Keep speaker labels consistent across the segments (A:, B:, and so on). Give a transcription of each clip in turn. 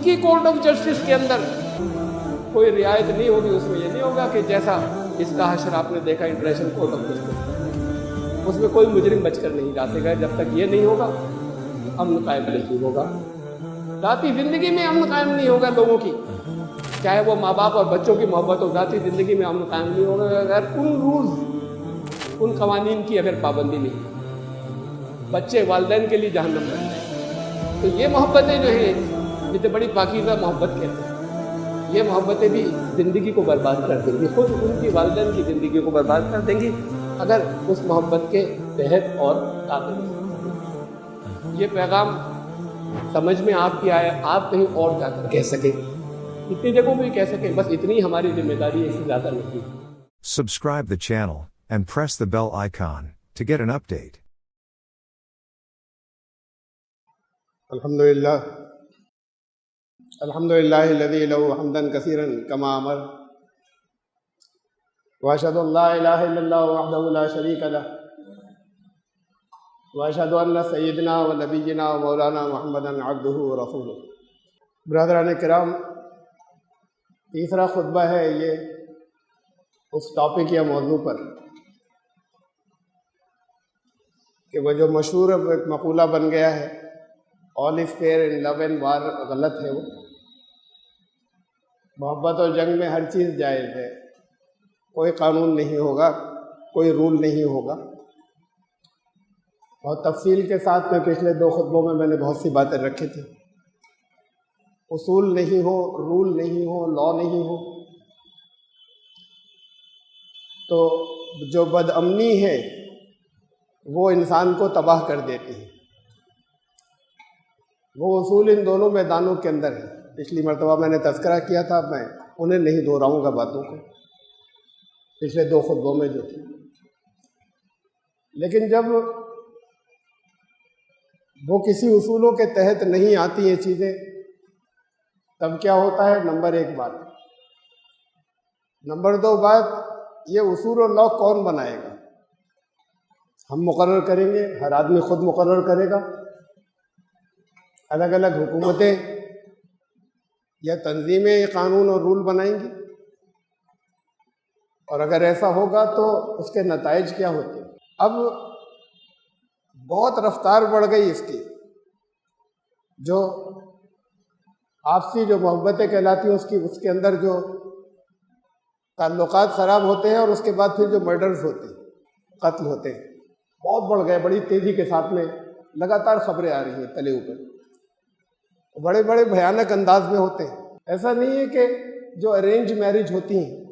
A: کی court of justice کے اندر کوئی رعایت نہیں ہوگی، اس میں یہ نہیں ہوگا کہ جیسا اس کا حشر آپ نے دیکھا انٹرنیشنل کورٹ آف جسٹس، اس میں کوئی مجرم بچ کر نہیں جا سکے جب تک یہ نہیں ہوگا امن قائم نہیں ہوگا۔ ذاتی زندگی میں امن قائم نہیں ہوگا لوگوں کی، چاہے وہ ماں باپ اور بچوں کی محبت ہو، ذاتی زندگی میں امن قائم نہیں ہوگا اگر ان رولز، ان قوانین کی اگر پابندی نہیں ہے۔ بچے والدین کے لیے جہنم بن جائیں۔ تو یہ محبتیں جو ہیں جتنے بڑی پاکیزہ محبت کہتے ہیں، یہ محبتیں بھی زندگی کو برباد کر دیں گی، خود ان کی والدین کی زندگی کو برباد کر دیں گی اگر اس محبت کے تحت اور قابل نہیں۔ یہ پیغام سمجھ میں آپ کی آئے، آپ کہیں اور جا کر کہہ سکیں، اتنی جگہوں پہ کہہ سکیں، بس اتنی ہماری ذمہ داری ہے، اس سے زیادہ نہیں۔
B: Subscribe the channel and press the bell icon to get an update.
A: الحمدللہ الذی له حمدا کثیرا کما امر واشهد ان لا الہ الا اللہ وحدہ لا شریک لہ واشهد ان سیدنا و نبینا و مولانا محمدا عبدہ و رسولہ۔ برادران کرام، تیسرا خطبہ ہے یہ اس ٹاپک یا موضوع پر کہ وہ جو مشہور ایک مقولہ بن گیا ہے all is fair in love and war، غلط ہے وہ۔ محبت اور جنگ میں ہر چیز جائز ہے، کوئی قانون نہیں ہوگا، کوئی رول نہیں ہوگا۔ اور تفصیل کے ساتھ میں پچھلے 2 خطبوں میں نے بہت سی باتیں رکھی تھی۔ اصول نہیں ہو، رول نہیں ہو، لا نہیں ہو تو جو بد امنی ہے وہ انسان کو تباہ کر دیتی ہے۔ وہ اصول ان دونوں میدانوں کے اندر ہے۔ پچھلی مرتبہ میں نے تذکرہ کیا تھا، میں انہیں نہیں دہراؤں گا باتوں کو، پچھلے 2 خطبوں میں جو تھی۔ لیکن جب وہ کسی اصولوں کے تحت نہیں آتی ہیں چیزیں، تب کیا ہوتا ہے؟ نمبر 1 بات۔ نمبر 2 بات، یہ اصول اور لا کون بنائے گا؟ ہم مقرر کریں گے، ہر آدمی خود مقرر کرے گا، الگ الگ حکومتیں یا تنظیمیں یہ قانون اور رول بنائیں گی، اور اگر ایسا ہوگا تو اس کے نتائج کیا ہوتے ہیں؟ اب بہت رفتار بڑھ گئی اس کی، جو آپسی جو محبتیں کہلاتی ہیں اس کے اندر جو تعلقات خراب ہوتے ہیں، اور اس کے بعد پھر جو مرڈرز ہوتے ہیں، قتل ہوتے ہیں، بہت بڑھ گئے، بڑی تیزی کے ساتھ میں لگاتار خبریں آ رہی ہیں تلے اوپر، بڑے بڑے بھیانک انداز میں ہوتے ہیں۔ ایسا نہیں ہے کہ جو ارینج میرج ہوتی ہیں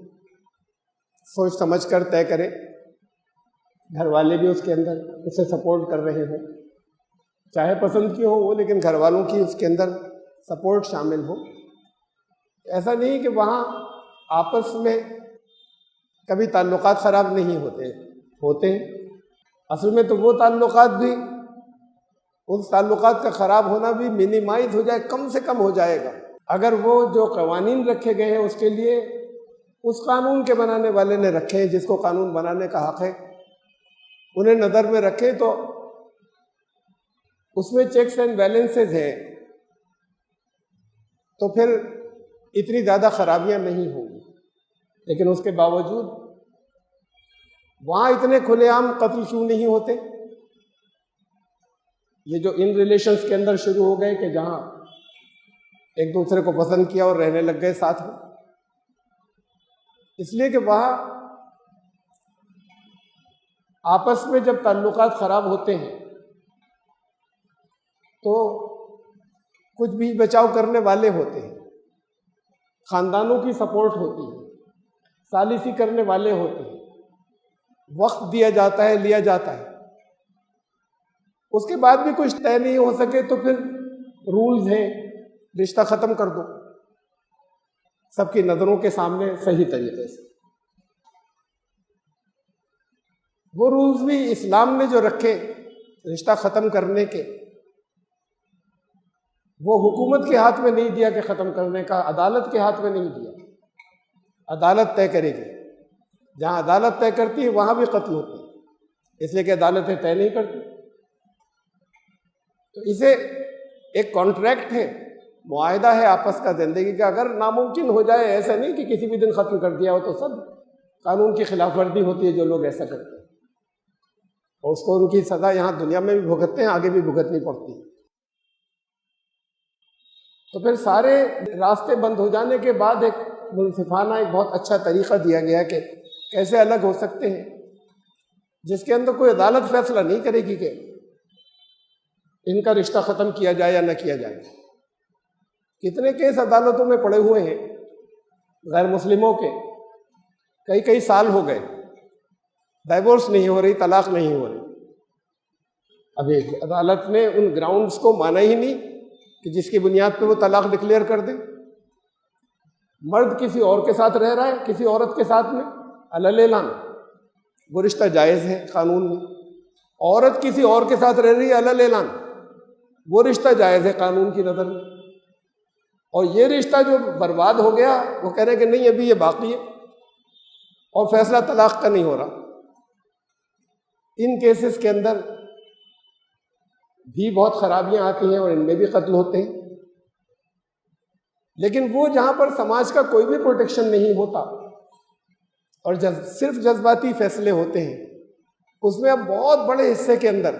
A: سوچ سمجھ کر طے کریں، گھر والے بھی اس کے اندر اسے سپورٹ کر رہے ہوں، چاہے پسند کی ہو وہ، لیکن گھر والوں کی اس کے اندر سپورٹ شامل ہو۔ ایسا نہیں کہ وہاں آپس میں کبھی تعلقات خراب نہیں ہوتے ہیں۔ اصل میں تو وہ تعلقات بھی، اس تعلقات کا خراب ہونا بھی منیمائز ہو جائے، کم سے کم ہو جائے گا، اگر وہ جو قوانین رکھے گئے ہیں اس کے لیے اس قانون کے بنانے والے نے رکھے ہیں، جس کو قانون بنانے کا حق ہے، انہیں نظر میں رکھے تو اس میں چیکس اینڈ بیلنسز ہیں، تو پھر اتنی زیادہ خرابیاں نہیں ہوں گی۔ لیکن اس کے باوجود وہاں اتنے کھلے عام قتل کیوں نہیں ہوتے؟ یہ جو ان ریلیشنز کے اندر شروع ہو گئے کہ جہاں ایک دوسرے کو پسند کیا اور رہنے لگ گئے ساتھ میں، اس لیے کہ وہاں آپس میں جب تعلقات خراب ہوتے ہیں تو کچھ بھی بچاؤ کرنے والے ہوتے ہیں، خاندانوں کی سپورٹ ہوتی ہے، ثالثی کرنے والے ہوتے ہیں، وقت دیا جاتا ہے، لیا جاتا ہے، اس کے بعد بھی کچھ طے نہیں ہو سکے تو پھر رولز ہیں، رشتہ ختم کر دو سب کی نظروں کے سامنے صحیح طریقے سے۔ وہ رولز بھی اسلام نے جو رکھے رشتہ ختم کرنے کے، وہ حکومت کے ہاتھ میں نہیں دیا کہ ختم کرنے کا، عدالت کے ہاتھ میں نہیں دیا، عدالت طے کرے گی۔ جہاں عدالت طے کرتی ہے وہاں بھی قتل ہوتے ہیں، اس لیے کہ عدالتیں طے نہیں کرتی۔ تو اسے ایک کانٹریکٹ ہے معاہدہ ہے آپس کا زندگی کا، اگر ناممکن ہو جائے، ایسا نہیں کہ کسی بھی دن ختم کر دیا ہو، تو سب قانون کی خلاف ورزی ہوتی ہے جو لوگ ایسا کرتے ہیں، اور اس کو ان کی سزا یہاں دنیا میں بھی بھگتتے ہیں، آگے بھی بھگتنی پڑتی ہے۔ تو پھر سارے راستے بند ہو جانے کے بعد ایک منصفانہ ایک بہت اچھا طریقہ دیا گیا کہ کیسے الگ ہو سکتے ہیں، جس کے اندر کوئی عدالت فیصلہ نہیں کرے گی کہ ان کا رشتہ ختم کیا جائے یا نہ کیا جائے۔ کتنے کیس عدالتوں میں پڑے ہوئے ہیں غیر مسلموں کے، کئی سال ہو گئے، ڈائیورس نہیں ہو رہی، طلاق نہیں ہو رہی۔ ابھی عدالت نے ان گراؤنڈز کو مانا ہی نہیں کہ جس کی بنیاد پہ وہ طلاق ڈکلیئر کر دیں۔ مرد کسی اور کے ساتھ رہ رہا ہے، کسی عورت کے ساتھ میں، علی الاعلان وہ رشتہ جائز ہے قانون میں۔ عورت کسی اور کے ساتھ رہ رہی ہے علی الاعلان، وہ رشتہ جائز ہے قانون کی نظر میں۔ اور یہ رشتہ جو برباد ہو گیا، وہ کہہ رہے ہیں کہ نہیں ابھی یہ باقی ہے اور فیصلہ طلاق کا نہیں ہو رہا۔ ان کیسز کے اندر بھی بہت خرابیاں آتی ہیں اور ان میں بھی قتل ہوتے ہیں، لیکن وہ جہاں پر سماج کا کوئی بھی پروٹیکشن نہیں ہوتا اور صرف جذباتی فیصلے ہوتے ہیں، اس میں اب بہت بڑے حصے کے اندر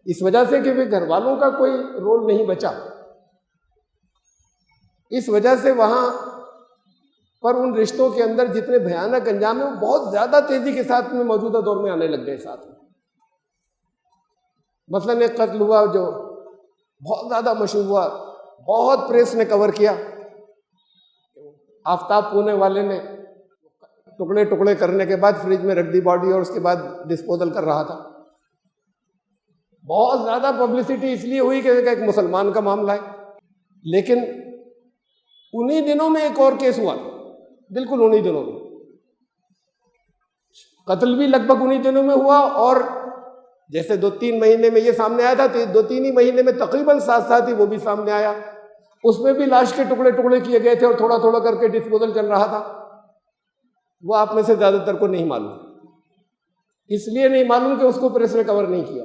A: اس وجہ سے کہ گھر والوں کا کوئی رول نہیں بچا، اس وجہ سے وہاں پر ان رشتوں کے اندر جتنے بھیانک انجام ہیں وہ بہت زیادہ تیزی کے ساتھ میں موجودہ دور میں آنے لگ گئے ساتھ میں۔ مثلاً ایک قتل ہوا جو بہت زیادہ مشہور ہوا، بہت پریس نے کور کیا، آفتاب پونے والے نے ٹکڑے ٹکڑے کرنے کے بعد فریج میں رکھ دی باڈی اور اس کے بعد ڈسپوزل کر رہا تھا۔ بہت زیادہ پبلسٹی اس لیے ہوئی کہ ایک مسلمان کا معاملہ ہے، لیکن انہی دنوں میں ایک اور کیس ہوا، بالکل انہی دنوں میں قتل بھی لگ بھگ انہی دنوں میں ہوا، اور جیسے 2-3 مہینے میں یہ سامنے آیا تھا، 2-3 ہی مہینے میں تقریباً ساتھ ہی وہ بھی سامنے آیا، اس میں بھی لاش کے ٹکڑے ٹکڑے کیے گئے تھے اور تھوڑا تھوڑا کر کے ڈسپوزل چل رہا تھا۔ وہ آپ میں سے زیادہ تر کو نہیں معلوم، اس لیے نہیں معلوم کہ اس کو پریس نے کور نہیں کیا۔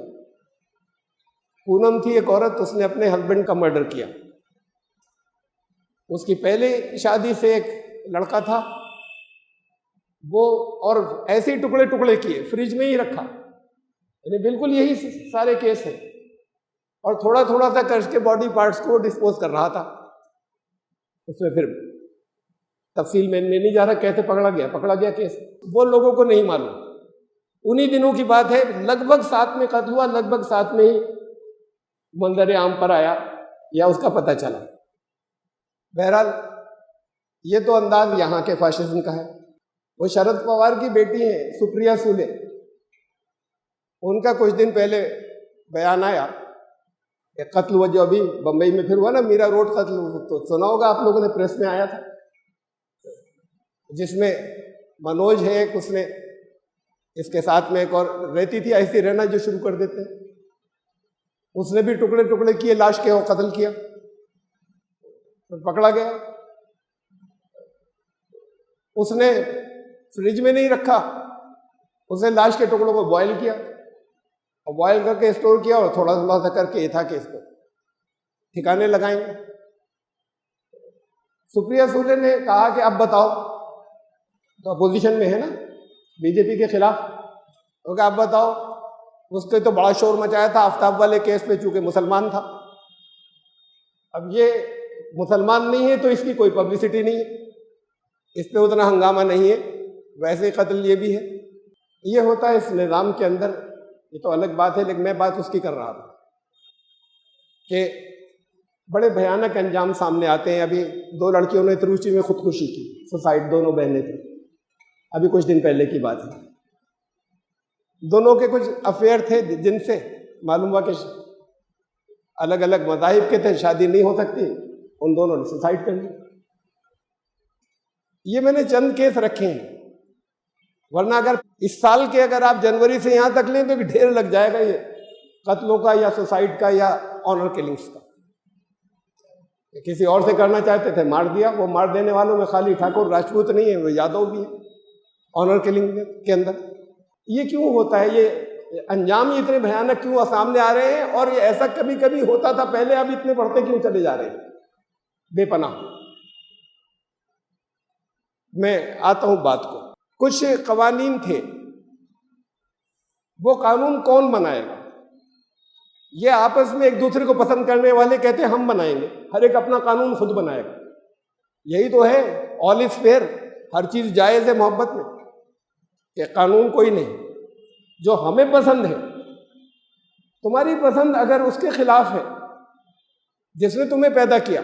A: پونم تھی ایک عورت، اس نے اپنے ہسبینڈ کا مرڈر کیا۔ اس کی پہلے شادی سے ایک لڑکا تھا، وہ اور ایسے ہی ٹکڑے ٹکڑے کیے، فریج میں ہی رکھا، یعنی بالکل یہی سارے کیس ہیں، اور تھوڑا تھوڑا سا کر کے باڈی پارٹس کو ڈسپوز کر رہا تھا۔ اس میں پھر تفصیل میں نہیں جا رہا کیسے پکڑا گیا کیس، وہ لوگوں کو نہیں معلوم۔ انہی دنوں کی بات ہے، لگ بھگ ساتھ میں قتل ہوا، لگ بھگ ساتھ میں ہی منظر عام پر آیا یا اس کا پتہ چلا۔ بہرحال یہ تو انداز یہاں کے فاشزم کا ہے۔ وہ شرد پوار کی بیٹی ہیں سپریا سولے، ان کا کچھ دن پہلے بیان آیا، ایک قتل ہوا جو ابھی بمبئی میں پھر ہوا نا، میرا روڈ قتل، تو سنا ہوگا آپ لوگوں نے، پریس میں آیا تھا، جس میں منوج ہے ایک، اس نے اس کے ساتھ میں ایک اور رہتی تھی، ایسی رہنا جو شروع کر دیتے ہیں، اس نے بھی ٹکڑے ٹکڑے کیے لاش کے اور قتل کیا، پھر پکڑا گیا۔ اس نے فریج میں نہیں رکھا، اس نے لاش کے ٹکڑوں کو بوائل کیا، اور بوائل کر کے اسٹور کیا، اور تھوڑا تھوڑا سا کر کے یہ تھا کہ اس کو ٹھکانے لگائیں گے۔ سپریا سولے نے کہا کہ اب بتاؤ، تو اپوزیشن میں ہے نا بی جے پی کے خلاف، تو کہ اب بتاؤ، اس کے تو بڑا شور مچایا تھا آفتاب والے کیس پہ، چونکہ مسلمان تھا۔ اب یہ مسلمان نہیں ہے تو اس کی کوئی پبلسٹی نہیں ہے، اس پہ اتنا ہنگامہ نہیں ہے، ویسے ہی قتل یہ بھی ہے۔ یہ ہوتا ہے اس نظام کے اندر، یہ تو الگ بات ہے، لیکن میں بات اس کی کر رہا ہوں کہ بڑے بھیانک انجام سامنے آتے ہیں۔ ابھی 2 لڑکیوں نے تروچی میں خودکشی کی، سوسائڈ، دونوں بہنیں تھیں، ابھی کچھ دن پہلے کی بات ہے۔ دونوں کے کچھ افیئر تھے، جن سے معلوم ہوا کہ الگ الگ مذاہب کے تھے، شادی نہیں ہو سکتی، ان دونوں نے سوسائڈ کر لی۔ یہ میں نے چند کیس رکھے ہیں، ورنہ اگر اس سال کے اگر آپ جنوری سے یہاں تک لیں تو ڈھیر لگ جائے گا، یہ قتلوں کا یا سوسائڈ کا یا آنر کلنگز کا۔ کسی اور سے کرنا چاہتے تھے، مار دیا۔ وہ مار دینے والوں میں خالی ٹھاکر راجپوت نہیں ہے، وہ یادو بھی ہے آنر کلنگ کے اندر۔ یہ کیوں ہوتا ہے؟ یہ انجام ہی اتنے بھیانک کیوں سامنے آ رہے ہیں؟ اور یہ ایسا کبھی کبھی ہوتا تھا پہلے، اب اتنے بڑھتے کیوں چلے جا رہے ہیں؟ بے پناہ۔ میں آتا ہوں بات کو، کچھ قوانین تھے، وہ قانون کون بنائے گا؟ یہ آپس میں ایک دوسرے کو پسند کرنے والے کہتے ہیں ہم بنائیں گے، ہر ایک اپنا قانون خود بنائے گا۔ یہی تو ہے، آل از فیئر، ہر چیز جائز ہے محبت میں، کہ قانون کوئی نہیں، جو ہمیں پسند ہے۔ تمہاری پسند اگر اس کے خلاف ہے جس نے تمہیں پیدا کیا،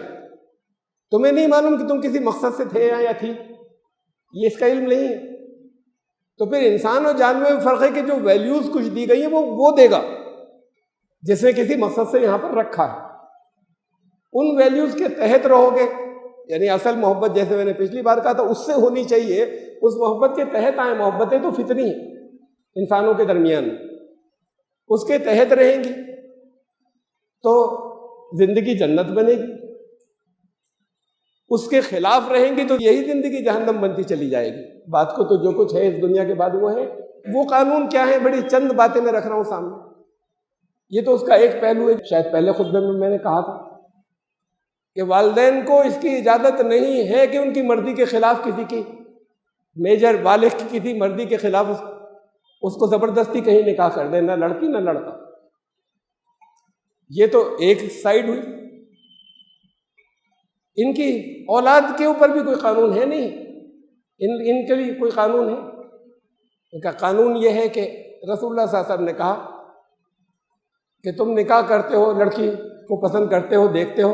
A: تمہیں نہیں معلوم کہ تم کسی مقصد سے تھے یا تھی، یہ اس کا علم نہیں ہے، تو پھر انسان اور جانور میں فرق ہے کہ جو ویلیوز کچھ دی گئی ہیں وہ دے گا جس نے کسی مقصد سے یہاں پر رکھا ہے۔ ان ویلیوز کے تحت رہو گے، یعنی اصل محبت جیسے میں نے پچھلی بار کہا تھا اس سے ہونی چاہیے، اس محبت کے تحت آئیں۔ محبتیں تو فطری ہیں انسانوں کے درمیان، اس کے تحت رہیں گی تو زندگی جنت بنے گی، اس کے خلاف رہیں گی تو یہی زندگی جہنم بنتی چلی جائے گی۔ بات کو تو جو کچھ ہے اس دنیا کے بعد وہ ہے۔ وہ قانون کیا ہے؟ بڑی چند باتیں میں رکھ رہا ہوں سامنے، یہ تو اس کا ایک پہلو ہے۔ شاید پہلے خطبے میں نے کہا تھا کہ والدین کو اس کی اجازت نہیں ہے کہ ان کی مرضی کے خلاف کسی کی، میجر بالغ کی کسی مرضی کے خلاف اس کو زبردستی کہیں نکاح کر دے، نہ لڑکی نہ لڑکا۔ یہ تو ایک سائیڈ ہوئی۔ ان کی اولاد کے اوپر بھی کوئی قانون ہے نہیں، ان کے لیے کوئی قانون ہے؟ ان کا قانون یہ ہے کہ رسول اللہ صلی اللہ علیہ وسلم نے کہا کہ تم نکاح کرتے ہو، لڑکی کو پسند کرتے ہو، دیکھتے ہو،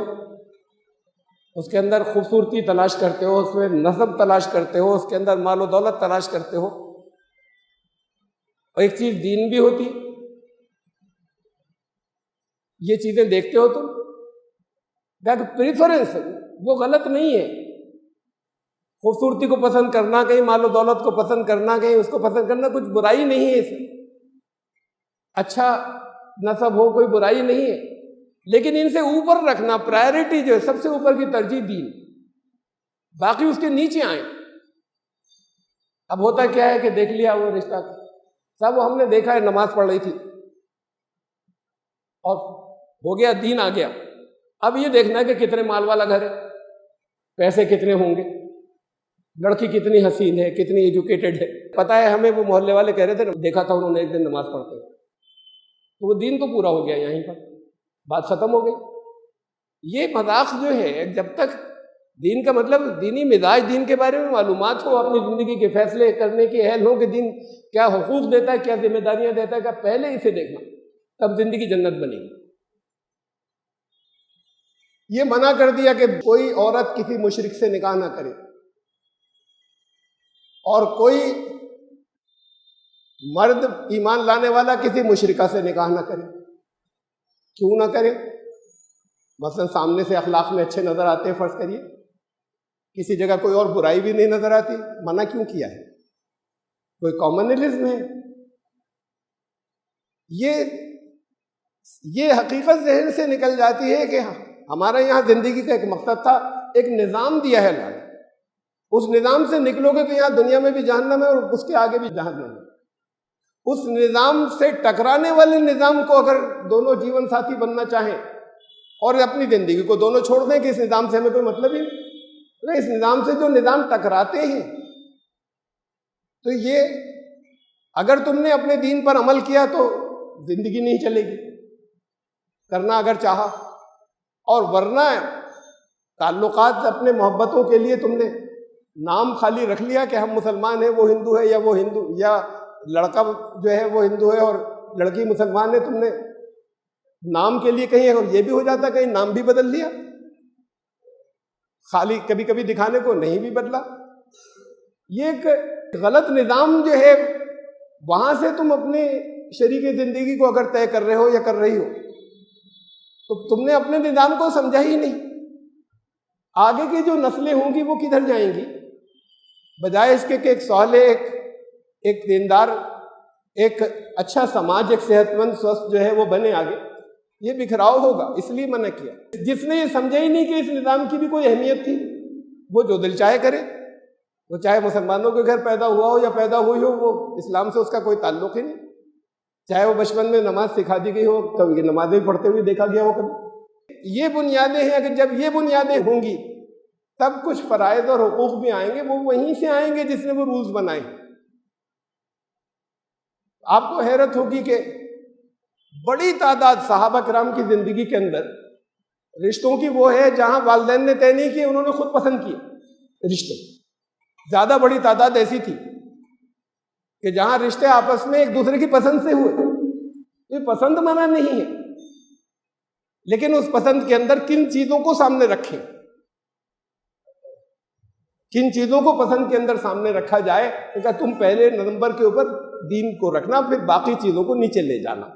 A: اس کے اندر خوبصورتی تلاش کرتے ہو، اس میں نسب تلاش کرتے ہو، اس کے اندر مال و دولت تلاش کرتے ہو، اور ایک چیز دین بھی ہوتی، یہ چیزیں دیکھتے ہو تم، پریفرنس وہ غلط نہیں ہے۔ خوبصورتی کو پسند کرنا، کہیں مال و دولت کو پسند کرنا، کہیں اس کو پسند کرنا، کچھ برائی نہیں ہے اس میں، اچھا نسب ہو، کوئی برائی نہیں ہے، لیکن ان سے اوپر رکھنا، پرائرٹی جو ہے سب سے اوپر کی ترجیح دین، باقی اس کے نیچے آئیں۔ اب ہوتا کیا ہے کہ دیکھ لیا وہ رشتہ، سب وہ ہم نے دیکھا ہے نماز پڑھ رہی تھی اور ہو گیا، دین آ گیا، اب یہ دیکھنا ہے کہ کتنے مال والا گھر ہے، پیسے کتنے ہوں گے، لڑکی کتنی حسین ہے، کتنی ایجوکیٹڈ ہے۔ پتہ ہے ہمیں وہ محلے والے کہہ رہے تھے، دیکھا تھا انہوں نے ایک دن نماز پڑھتے، تو وہ دین تو پورا ہو گیا، یہیں پر بات ختم ہو گئی۔ یہ مذاق جو ہے، جب تک دین کا مطلب دینی مزاج، دین کے بارے میں معلومات ہو، اپنی زندگی کے فیصلے کرنے کے اہل ہو کہ دین کیا حقوق دیتا ہے، کیا ذمہ داریاں دیتا ہے، کہ پہلے اسے دیکھنا، تب زندگی جنت بنے گی۔ یہ منع کر دیا کہ کوئی عورت کسی مشرک سے نکاح نہ کرے، اور کوئی مرد ایمان لانے والا کسی مشرکہ سے نکاح نہ کرے۔ کیوں نہ کرے؟ مثلا سامنے سے اخلاق میں اچھے نظر آتے ہیں، فرض کریے کسی جگہ کوئی اور برائی بھی نہیں نظر آتی، منع کیوں کیا ہے؟ کوئی کامنلزم ہے؟ یہ حقیقت ذہن سے نکل جاتی ہے کہ ہمارا یہاں زندگی کا ایک مقصد تھا، ایک نظام دیا ہے اللہ نے، اس نظام سے نکلو گے تو یہاں دنیا میں بھی جہنم ہے اور اس کے آگے بھی جہنم ہے۔ اس نظام سے ٹکرانے والے نظام کو اگر دونوں جیون ساتھی بننا چاہیں اور اپنی زندگی کو دونوں چھوڑ دیں کہ اس نظام سے ہمیں کوئی مطلب ہی نہیں، اس نظام سے جو نظام ٹکراتے ہیں، تو یہ اگر تم نے اپنے دین پر عمل کیا تو زندگی نہیں چلے گی، کرنا اگر چاہا، اور ورنہ تعلقات اپنے محبتوں کے لیے تم نے نام خالی رکھ لیا کہ ہم مسلمان ہیں، وہ ہندو ہے، یا وہ ہندو، یا لڑکا جو ہے وہ ہندو ہے اور لڑکی مسلمان ہے، تم نے نام کے لیے کہیں، اور یہ بھی ہو جاتا کہیں نام بھی بدل لیا، خالی کبھی کبھی دکھانے کو نہیں بھی بدلا۔ یہ ایک غلط نظام جو ہے، وہاں سے تم اپنے شریک زندگی کو اگر طے کر رہے ہو یا کر رہی ہو تو تم نے اپنے نظام کو سمجھا ہی نہیں۔ آگے کی جو نسلیں ہوں گی وہ کدھر جائیں گی؟ بجائے اس کے کہ ایک صالح، ایک دیندار، ایک اچھا سماج، ایک صحت مند سوستھ جو ہے وہ بنے آگے، یہ بکھراؤ ہوگا، اس لیے منع کیا۔ جس نے یہ سمجھا ہی نہیں کہ اس نظام کی بھی کوئی اہمیت تھی، وہ جو دل چاہے کرے، وہ چاہے مسلمانوں کے گھر پیدا ہوا ہو یا پیدا ہوئی ہو، وہ اسلام سے اس کا کوئی تعلق ہی نہیں، چاہے وہ بچپن میں نماز سکھا دی گئی ہو، کبھی نمازیں پڑھتے ہوئے دیکھا گیا ہو، کبھی یہ بنیادیں ہیں، اگر جب یہ بنیادیں ہوں گی تب کچھ فرائض اور حقوق بھی آئیں گے، وہ وہیں سے آئیں گے جس نے وہ رولز بنائے۔ آپ کو حیرت ہوگی کہ بڑی تعداد صحابہ کرام کی زندگی کے اندر رشتوں کی وہ ہے جہاں والدین نے طے نہیں کیے، انہوں نے خود پسند کیے رشتے۔ زیادہ بڑی تعداد ایسی تھی کہ جہاں رشتے آپس میں ایک دوسرے کی پسند سے ہوئے۔ یہ پسند منع نہیں ہے، لیکن اس پسند کے اندر کن چیزوں کو سامنے رکھیں، کن چیزوں کو پسند کے اندر سامنے رکھا جائے، کہ تم پہلے نمبر کے اوپر دین کو رکھنا، پھر باقی چیزوں کو نیچے لے جانا،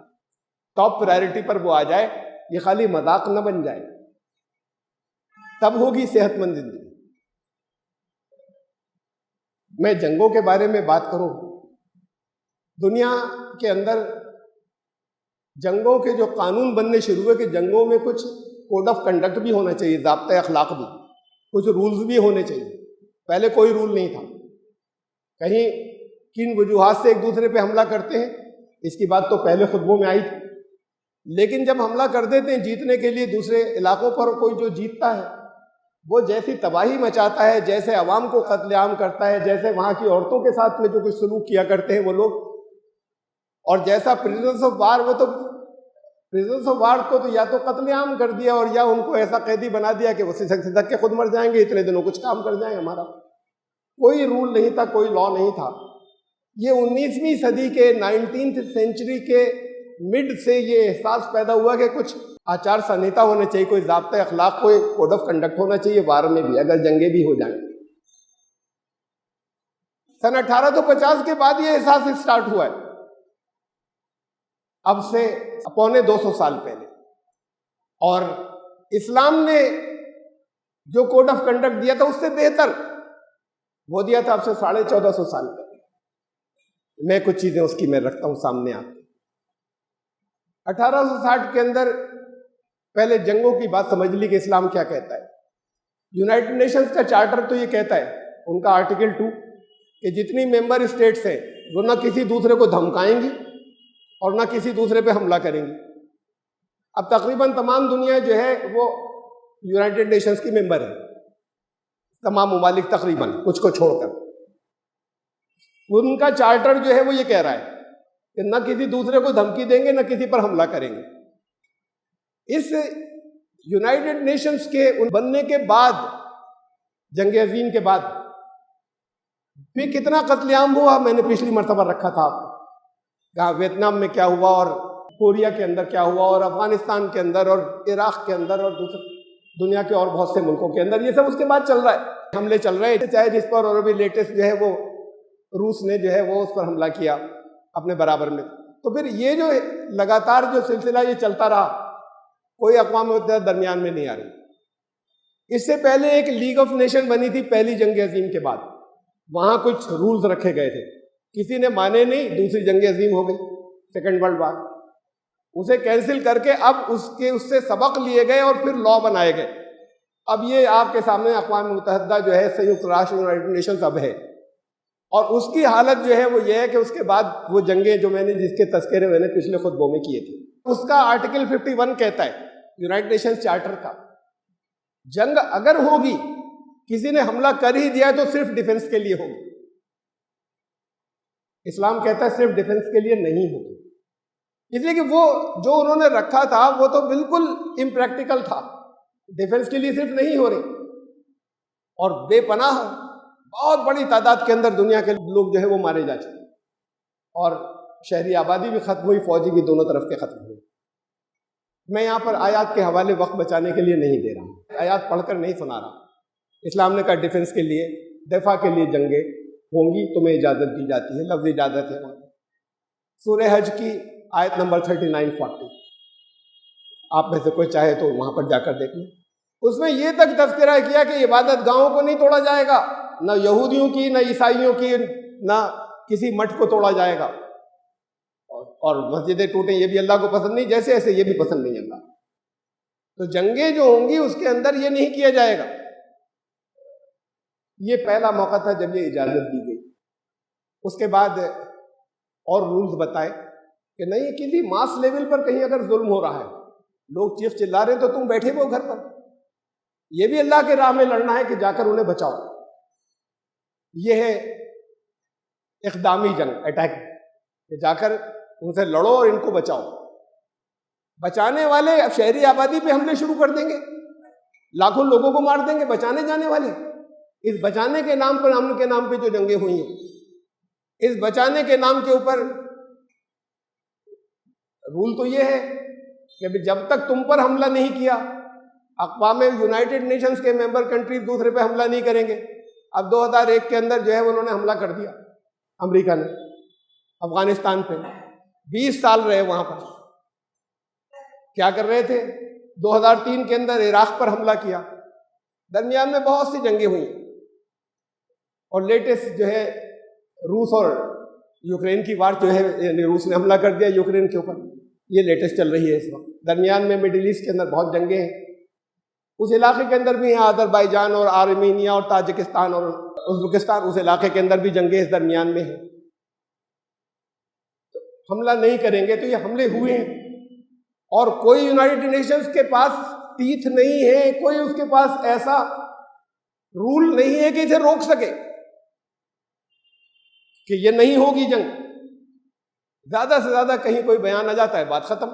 A: ٹاپ پرائرٹی پر وہ آ جائے، یہ خالی مذاق نہ بن جائے، تب ہوگی صحت مند زندگی۔ میں جنگوں کے بارے میں بات کروں، دنیا کے اندر جنگوں کے جو قانون بننے شروع ہوئے کہ جنگوں میں کچھ کوڈ آف کنڈکٹ بھی ہونا چاہیے، ضابطۂ اخلاق بھی، کچھ رولز بھی ہونے چاہیے۔ پہلے کوئی رول نہیں تھا، کہیں کن وجوہات سے ایک دوسرے پہ حملہ کرتے ہیں اس کی بات تو پہلے خطبوں میں آئی تھی، لیکن جب حملہ کر دیتے ہیں جیتنے کے لیے دوسرے علاقوں پر، کوئی جو جیتتا ہے وہ جیسی تباہی مچاتا ہے، جیسے عوام کو قتل عام کرتا ہے، جیسے وہاں کی عورتوں کے ساتھ میں جو کچھ سلوک کیا کرتے ہیں وہ لوگ، اور جیسا پریزنرز آف وار، وہ تو پریزنرز آف وار کو تو یا تو قتل عام کر دیا اور یا ان کو ایسا قیدی بنا دیا کہ وہ سسک کے خود مر جائیں گے، اتنے دنوں کچھ کام کر جائیں ہمارا۔ کوئی رول نہیں تھا، کوئی لا نہیں تھا۔ یہ 19ویں صدی کے 19th سینچری کے مڈ سے یہ احساس پیدا ہوا کہ کچھ آچار سنہتا ہونا چاہیے، کوئی ضابطۂ اخلاق، کوئی کوڈ آف کنڈکٹ ہونا چاہیے وار میں بھی، اگر جنگیں بھی ہو جائیں۔ سن 1850 کے بعد یہ احساس اسٹارٹ ہوا ہے، اب سے 250 سال پہلے، اور اسلام نے جو کوڈ آف کنڈکٹ دیا تھا اس سے بہتر وہ دیا تھا اب سے 1450 سال پہلے۔ میں کچھ چیزیں اس کی میں رکھتا ہوں سامنے آپ کو۔ 1860 کے اندر پہلے جنگوں کی بات سمجھ لی کہ اسلام کیا کہتا ہے۔ یونائٹڈ نیشنز کا چارٹر تو یہ کہتا ہے، ان کا آرٹیکل 2، کہ جتنی ممبر اسٹیٹس ہیں وہ نہ کسی دوسرے کو دھمکائیں گی اور نہ کسی دوسرے پہ حملہ کریں گی۔ اب تقریباً تمام دنیا جو ہے وہ یونائٹڈ نیشنز کی ممبر ہے، تمام ممالک تقریباً، کچھ کو چھوڑ کر۔ ان کا چارٹر جو ہے وہ یہ کہہ رہا ہے کہ نہ کسی دوسرے کو دھمکی دیں گے، نہ کسی پر حملہ کریں گے۔ اس یونائٹڈ نیشنز کے بننے کے بعد، جنگ عظیم کے بعد پھر کتنا قتل عام ہوا، میں نے پچھلی مرتبہ رکھا تھا آپ کو، کہاں ویتنام میں کیا ہوا، اور کوریا کے اندر کیا ہوا، اور افغانستان کے اندر، اور عراق کے اندر، اور دوسرے دنیا کے اور بہت سے ملکوں کے اندر، یہ سب اس کے بعد چل رہا ہے، حملے چل رہے ہیں، چاہے جس پر، اور ابھی لیٹسٹ جو ہے وہ روس نے جو ہے وہ اس پر حملہ کیا اپنے برابر میں۔ تو پھر یہ جو لگاتار جو سلسلہ یہ چلتا رہا، کوئی اقوام متحدہ درمیان میں نہیں آ رہی۔ اس سے پہلے ایک لیگ آف نیشن بنی تھی پہلی جنگ عظیم کے بعد، وہاں کچھ رولز رکھے گئے تھے، کسی نے مانے نہیں، دوسری جنگ عظیم ہو گئی، سیکنڈ ورلڈ وار، اسے کینسل کر کے اب اس سے سبق لیے گئے اور پھر لا بنائے گئے۔ اب یہ آپ کے سامنے اقوام متحدہ جو ہے، سیوکت راشٹر یونائٹڈ نیشنز اب ہے، اور اس کی حالت جو ہے وہ یہ ہے کہ اس کے بعد وہ جنگیں جو میں نے جس کے تذکرے میں نے پچھلے خطبوں میں کیے تھے، اس کا آرٹیکل 51 کہتا ہے یونائٹڈ نیشنز چارٹر کا، جنگ اگر ہوگی، کسی نے حملہ کر ہی دیا تو صرف ڈیفنس کے لیے ہوگی۔ اسلام کہتا ہے صرف ڈیفنس کے لیے نہیں ہوگی، اس لیے کہ وہ جو انہوں نے رکھا تھا وہ تو بالکل امپریکٹیکل تھا، ڈیفنس کے لیے صرف نہیں ہو رہی، اور بے پناہ بہت بڑی تعداد کے اندر دنیا کے لوگ جو ہے وہ مارے جا چکے، اور شہری آبادی بھی ختم ہوئی، فوجی بھی دونوں طرف کے ختم ہوئے۔ میں یہاں پر آیات کے حوالے وقت بچانے کے لیے نہیں دے رہا ہوں، آیات پڑھ کر نہیں سنا رہا۔ اسلام نے کہا ڈیفنس کے لیے، دفاع کے لیے جنگیں ہوں گی، تمہیں اجازت دی جاتی ہے، لفظ اجازت ہے۔ سورہ حج کی آیت نمبر 39-40، آپ میں سے کوئی چاہے تو وہاں پر جا کر دیکھ لیں، اس میں یہ تک تذکرہ کیا کہ عبادت گاہوں کو نہیں توڑا جائے گا، نہ یہودیوں کی، نہ عیسائیوں کی، نہ کسی مٹھ کو توڑا جائے گا، اور مسجدیں ٹوٹیں یہ بھی اللہ کو پسند نہیں، جیسے ایسے یہ بھی پسند نہیں اللہ۔ تو جنگیں جو ہوں گی اس کے اندر یہ نہیں کیا جائے گا۔ یہ پہلا موقع تھا جب یہ اجازت دی گئی۔ اس کے بعد اور رولز بتائے کہ نہیں، کسی ماس لیول پر کہیں اگر ظلم ہو رہا ہے لوگ چیخ چلا رہے ہیں تو تم بیٹھے ہو گھر پر. یہ بھی اللہ کے راہ میں لڑنا ہے کہ جا کر انہیں بچاؤ. یہ ہے اقدامی جنگ، اٹیک، کہ جا کر ان سے لڑو اور ان کو بچاؤ. بچانے والے اب شہری آبادی پہ حملے شروع کر دیں گے، لاکھوں لوگوں کو مار دیں گے بچانے جانے والے. اس بچانے کے نام پر، امن کے نام پہ جو جنگیں ہوئی ہیں، اس بچانے کے نام کے اوپر رول تو یہ ہے کہ جب تک تم پر حملہ نہیں کیا، اقوام یونائٹڈ نیشنز کے ممبر کنٹریز دوسرے پہ حملہ نہیں کریں گے. اب 2001 کے اندر جو ہے انہوں نے حملہ کر دیا امریکہ نے افغانستان پہ. 20 سال رہے وہاں پر. کیا کر رہے تھے؟ 2003 کے اندر عراق پر حملہ کیا. درمیان میں بہت سی جنگیں ہوئی اور لیٹسٹ جو ہے روس اور یوکرین کی وار جو ہے، یعنی روس نے حملہ کر دیا یوکرین کے اوپر، یہ لیٹسٹ چل رہی ہے اس وقت. درمیان میں مڈل ایسٹ کے اندر بہت جنگیں ہیں. اس علاقے کے اندر بھی ہیں آذربائیجان اور آرمینیا اور تاجکستان اور ازبکستان، اس علاقے کے اندر بھی جنگیں اس درمیان میں ہیں. حملہ نہیں کریں گے تو یہ حملے ہوئے ہیں، اور کوئی یونائٹڈ نیشنز کے پاس تیتھ نہیں ہے، کوئی اس کے پاس ایسا رول نہیں ہے کہ اسے روک سکے کہ یہ نہیں ہوگی جنگ. زیادہ سے زیادہ کہیں کوئی بیان آ جاتا ہے، بات ختم،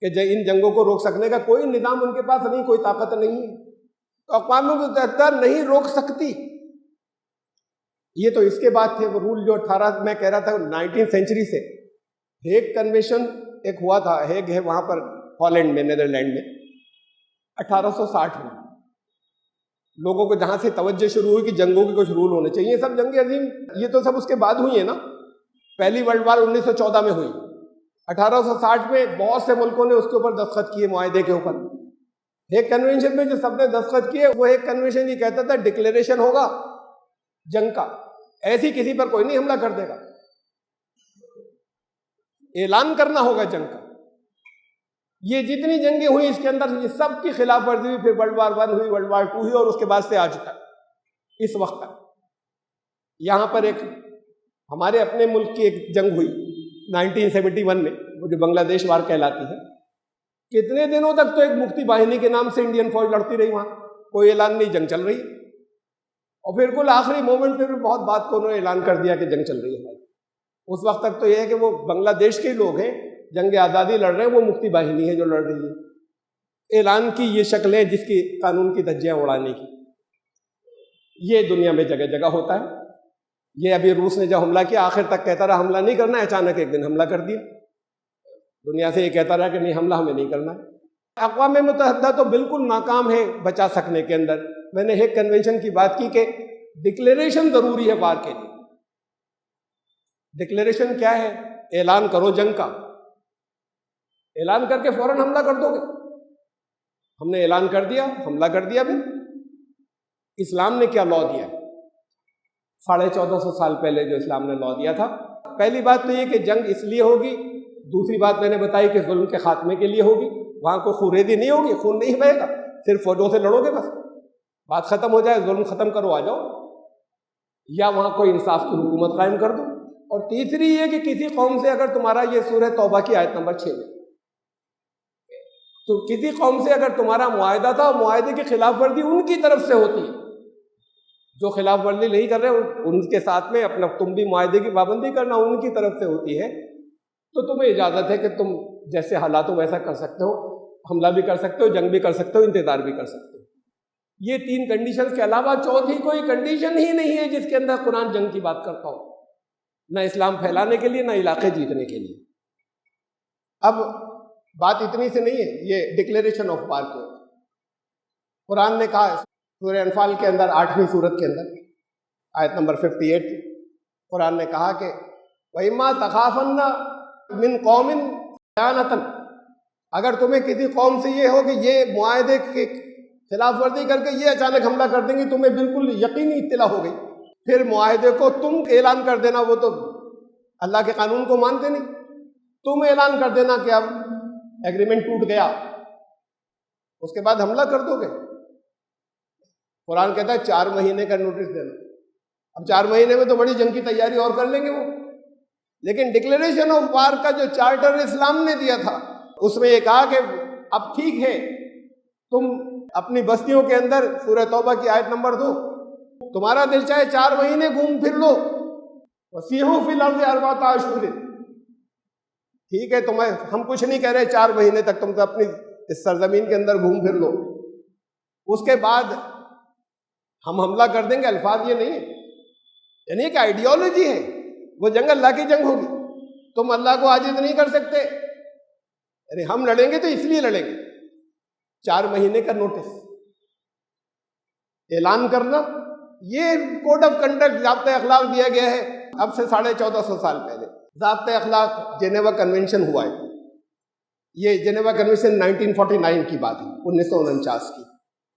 A: کہ ان جنگوں کو روک سکنے کا کوئی نظام ان کے پاس نہیں، کوئی طاقت نہیں ہے. تو اقوام متحدہ نہیں روک سکتی. یہ تو اس کے بعد تھے وہ رول جو 18 میں کہہ رہا تھا 19 سینچری سے. ہیگ کنونشن ایک ہوا تھا، ہیگ ہے وہاں پر ہالینڈ میں، نیدرلینڈ میں، 1860 میں. لوگوں کو جہاں سے توجہ شروع ہوئی کہ جنگوں کے کچھ رول ہونے چاہیے. سب جنگ عظیم یہ تو سب اس کے بعد ہوئی ہیں نا. پہلی ورلڈ وار 1914 میں ہوئی. 1860 میں بہت سے ملکوں نے اس کے اوپر دستخط کیے، معاہدے کے اوپر. ہیگ کنونشن میں جو سب نے دستخط کیے، وہ ہیگ کنونشن یہ کہتا تھا ڈکلیریشن ہوگا جنگ کا، ایسی کسی پر کوئی نہیں حملہ کر دے گا، اعلان کرنا ہوگا جنگ کا. یہ جتنی جنگیں ہوئی اس کے اندر یہ سب کی خلاف ورزی ہوئی. پھر ورلڈ وار 1 ہوئی، ورلڈ وار 2 ہوئی، اور اس کے بعد سے آج تک، اس وقت تک. یہاں پر ایک ہمارے اپنے ملک کی ایک جنگ ہوئی 1971 میں، وہ جو بنگلہ دیش وار کہلاتی ہے. کتنے دنوں تک تو ایک مکتی باہنی کے نام سے انڈین فوج لڑتی رہی وہاں، کوئی اعلان نہیں، جنگ چل رہی. اور پھر کل آخری مومنٹ پہ بھی بہت بات کو انہوں نے اعلان کر دیا کہ جنگ چل رہی ہے. اس وقت تک تو یہ ہے کہ وہ بنگلہ دیش کے لوگ ہیں، جنگ آزادی لڑ رہے ہیں، وہ مکتی باہنی ہے جو لڑ رہی ہے. اعلان کی یہ شکل ہے جس کی قانون کی دھجیاں اڑانے کی. یہ دنیا میں جگہ جگہ ہوتا ہے. یہ ابھی روس نے جب حملہ کیا، آخر تک کہتا رہا حملہ نہیں کرنا ہے، اچانک ایک دن حملہ کر دیا. دنیا سے یہ کہتا رہا کہ نہیں، حملہ ہمیں نہیں کرنا ہے. اقوام متحدہ تو بالکل ناکام ہے بچا سکنے کے اندر. میں نے ہیگ کنونشن کی بات کی کہ ڈکلیریشن ضروری ہے وار کے لیے. ڈکلیریشن کیا ہے؟ اعلان کرو جنگ کا. اعلان کر کے فوراً حملہ کر دو گے. ہم نے اعلان کر دیا، حملہ کر دیا. پھر اسلام نے کیا لا دیا؟ 1450 سال پہلے جو اسلام نے لا دیا تھا. پہلی بات تو یہ کہ جنگ اس لیے ہوگی. دوسری بات میں نے بتائی کہ ظلم کے خاتمے کے لیے ہوگی. وہاں کوئی خوریزی نہیں ہوگی، خون نہیں بہے گا، صرف فوجوں سے لڑو گے بس، بات ختم ہو جائے، ظلم ختم کرو، آ جاؤ، یا وہاں کوئی انصاف کی حکومت قائم کر دو. اور تیسری یہ کہ کسی قوم سے اگر تمہارا، یہ سورہ توبہ کی آیت نمبر 6 میں، تو کسی قوم سے اگر تمہارا معاہدہ تھا، معاہدے کی خلاف ورزی ان کی طرف سے ہوتی ہے، جو خلاف ورزی نہیں کر رہے ان کے ساتھ میں اپنا تم بھی معاہدے کی پابندی کرنا ان کی طرف سے ہوتی ہے، تو تمہیں اجازت ہے کہ تم جیسے حالات ہو ویسا کر سکتے ہو، حملہ بھی کر سکتے ہو، جنگ بھی کر سکتے ہو، انتظار بھی کر سکتے ہو. یہ 3 کنڈیشنز کے علاوہ چوتھی کوئی کنڈیشن ہی نہیں ہے جس کے اندر قرآن جنگ کی بات کرتا ہو، نہ اسلام پھیلانے کے لیے، نہ علاقے جیتنے کے لیے. اب بات اتنی سے نہیں ہے، یہ ڈکلیریشن آف وار کو قرآن نے کہا سورہ انفال کے اندر 8ویں سورت کے اندر آیت نمبر 58 قرآن نے کہا کہ وَإِمَّا تَخَافَنَّ مِن قَوْمٍ خِيَانَةً، اگر تمہیں کسی قوم سے یہ ہو کہ یہ معاہدے کی خلاف ورزی کر کے یہ اچانک حملہ کر دیں گے، تمہیں بالکل یقینی اطلاع ہو گئی، پھر معاہدے کو تم اعلان کر دینا. وہ تو اللہ کے قانون کو مانتے نہیں. تم اعلان کر دینا کہ اب ایگریمنٹ ٹوٹ گیا، اس کے بعد حملہ کر دو گے. قرآن کہتا ہے 4 مہینے کا نوٹس دینا. اب 4 مہینے میں تو بڑی جنگ کی تیاری اور کر لیں گے وہ. لیکن ڈکلیریشن آف وار کا جو چارٹر اسلام نے دیا تھا، اس میں یہ کہا کہ اب ٹھیک ہے تم اپنی بستیوں کے اندر سورہ توبہ کی آیت نمبر 2، تمہارا دل چاہے 4 مہینے گھوم پھر لو، وسیحوا فی الارض اربعۃ اشہر، ٹھیک ہے ہم کچھ نہیں کہہ رہے 4 مہینے تک تم تو اپنی اس سرزمین کے اندر گھوم پھر لو، اس کے بعد ہم حملہ کر دیں گے، الفاظ یہ نہیں ہے، یعنی ایک آئیڈیالوجی ہے، وہ جنگ اللہ کی جنگ ہوگی، تم اللہ کو عاجز نہیں کر سکتے، یعنی ہم لڑیں گے تو اس لیے لڑیں گے، 4 مہینے کا نوٹس اعلان کرنا، یہ کوڈ آف کنڈکٹ ضابطۂ اخلاق دیا گیا ہے اب سے 1450 سال پہلے۔ ضابطۂ اخلاق جنیوا کنونشن ہوا ہے، یہ جنیوا کنونشن 1949 کی بات ہے، 1949 کی،